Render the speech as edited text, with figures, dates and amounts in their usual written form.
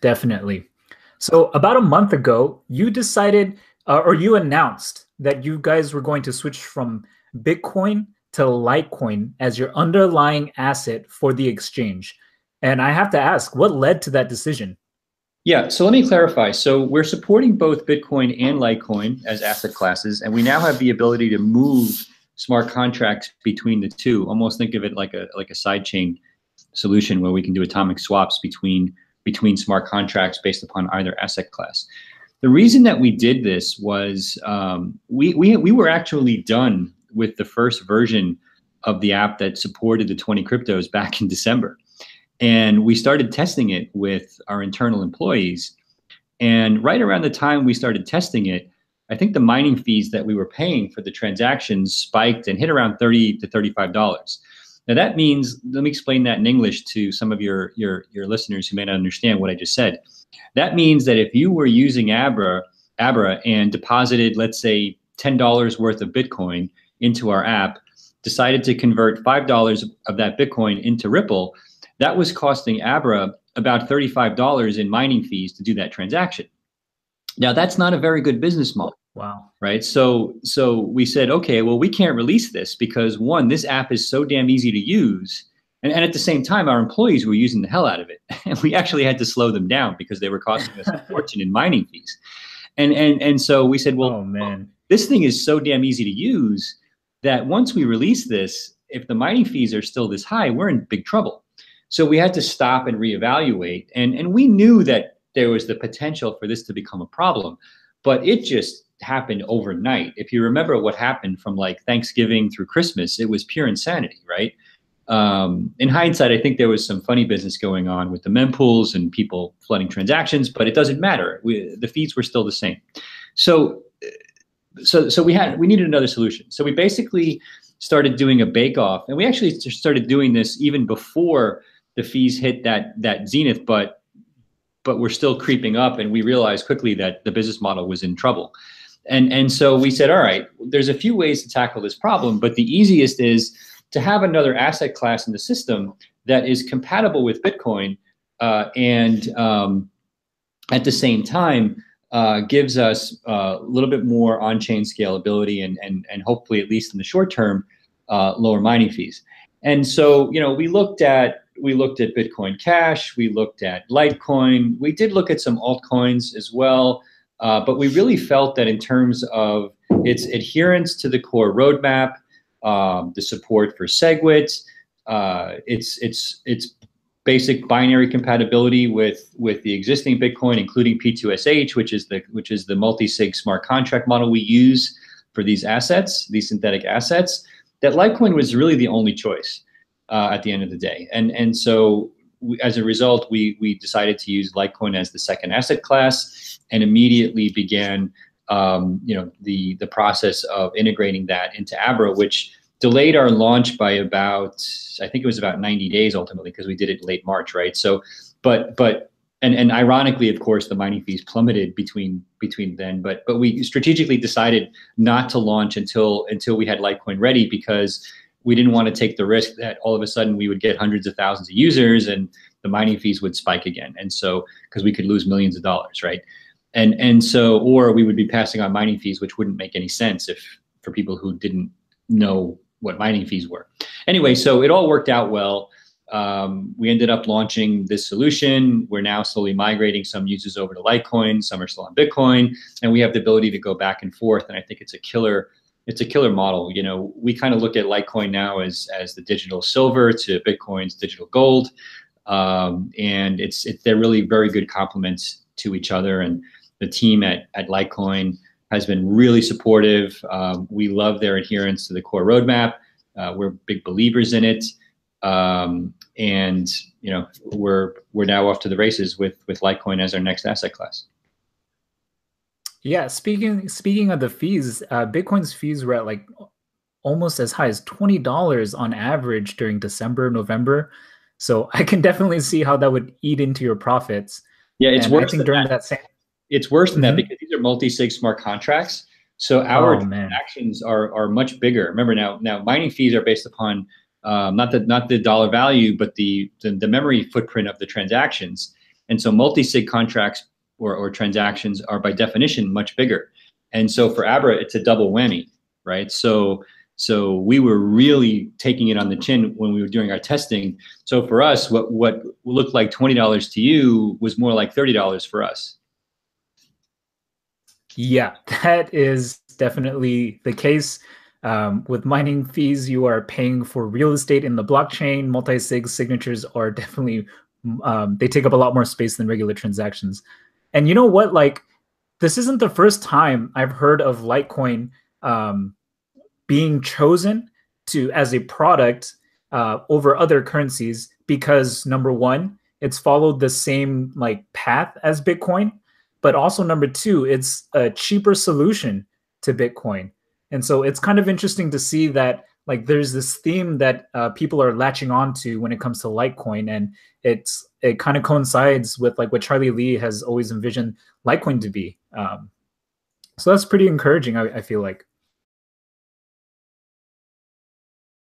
Definitely. So about a month ago, you decided or you announced that you guys were going to switch from Bitcoin to Litecoin as your underlying asset for the exchange. And I have to ask, what led to that decision? Yeah, so let me clarify. So we're supporting both Bitcoin and Litecoin as asset classes, and we now have the ability to move smart contracts between the two. Almost think of it like a sidechain solution where we can do atomic swaps between smart contracts based upon either asset class. The reason that we did this was we were actually done with the first version of the app that supported the 20 cryptos back in December. And we started testing it with our internal employees. And right around the time we started testing it, I think the mining fees that we were paying for the transactions spiked and hit around $30 to $35. Now that means, let me explain that in English to some of your listeners who may not understand what I just said. That means that if you were using Abra and deposited, let's say, $10 worth of Bitcoin into our app, decided to convert $5 of that Bitcoin into Ripple, that was costing Abra about $35 in mining fees to do that transaction. Now, that's not a very good business model. Wow. Right. So we said, okay, well, we can't release this because one, this app is so damn easy to use. And at the same time, our employees were using the hell out of it. And we actually had to slow them down because they were costing us a fortune in mining fees. And so we said, well, oh, man. This thing is so damn easy to use that once we release this, if the mining fees are still this high, we're in big trouble. So we had to stop and reevaluate. And we knew that there was the potential for this to become a problem, but it just happened overnight. If you remember what happened from like Thanksgiving through Christmas, it was pure insanity, right? In hindsight, I think there was some funny business going on with the mempools and people flooding transactions, but it doesn't matter. The fees were still the same. So we needed another solution. So we basically started doing a bake-off, and we actually started doing this even before the fees hit that zenith, but we're still creeping up, and we realized quickly that the business model was in trouble. And so we said, all right, there's a few ways to tackle this problem, but the easiest is to have another asset class in the system that is compatible with Bitcoin and at the same time gives us a little bit more on-chain scalability and hopefully, at least in the short term, lower mining fees. And so, we looked at Bitcoin Cash, we looked at Litecoin, we did look at some altcoins as well. But we really felt that in terms of its adherence to the core roadmap, the support for SegWit, its basic binary compatibility with the existing Bitcoin, including P2SH, which is the multi-sig smart contract model we use for these assets, these synthetic assets, that Litecoin was really the only choice at the end of the day. And so as a result, we decided to use Litecoin as the second asset class and immediately began the process of integrating that into Abra, which delayed our launch by about, I think it was about 90 days ultimately, because we did it late March, right? So, but ironically, of course, the mining fees plummeted between then. But we strategically decided not to launch until we had Litecoin ready, because we didn't want to take the risk that all of a sudden we would get hundreds of thousands of users and the mining fees would spike again. And so, because we could lose millions of dollars, right? And so, or we would be passing on mining fees, which wouldn't make any sense for people who didn't know what mining fees were. Anyway, so it all worked out well. We ended up launching this solution. We're now slowly migrating some users over to Litecoin, some are still on Bitcoin, and we have the ability to go back and forth. And I think it's a killer model. We kind of look at Litecoin now as the digital silver to Bitcoin's digital gold. And they're really very good complements to each other. And the team at Litecoin has been really supportive. We love their adherence to the core roadmap. We're big believers in it. And we're now off to the races with Litecoin as our next asset class. Yeah, speaking of the fees, Bitcoin's fees were at like almost as high as $20 on average during December, November. So I can definitely see how that would eat into your profits. Yeah, it's worse than during that. Same. It's worse than that because these are multi-sig smart contracts. So our man. transactions are much bigger. Remember now mining fees are based upon not the dollar value, but the memory footprint of the transactions. And so multi-sig contracts or transactions are by definition much bigger. And so for Abra, it's a double whammy, right? So we were really taking it on the chin when we were doing our testing. So for us, what looked like $20 to you was more like $30 for us. Yeah, that is definitely the case. With mining fees, you are paying for real estate in the blockchain. Multi-sig signatures are definitely, they take up a lot more space than regular transactions. And you know what? Like, this isn't the first time I've heard of Litecoin being chosen as a product over other currencies because, number one, it's followed the same like path as Bitcoin, but also number two, it's a cheaper solution to Bitcoin. And so it's kind of interesting to see that like there's this theme that people are latching on to when it comes to Litecoin, and it kind of coincides with like what Charlie Lee has always envisioned Litecoin to be. So that's pretty encouraging, I feel like.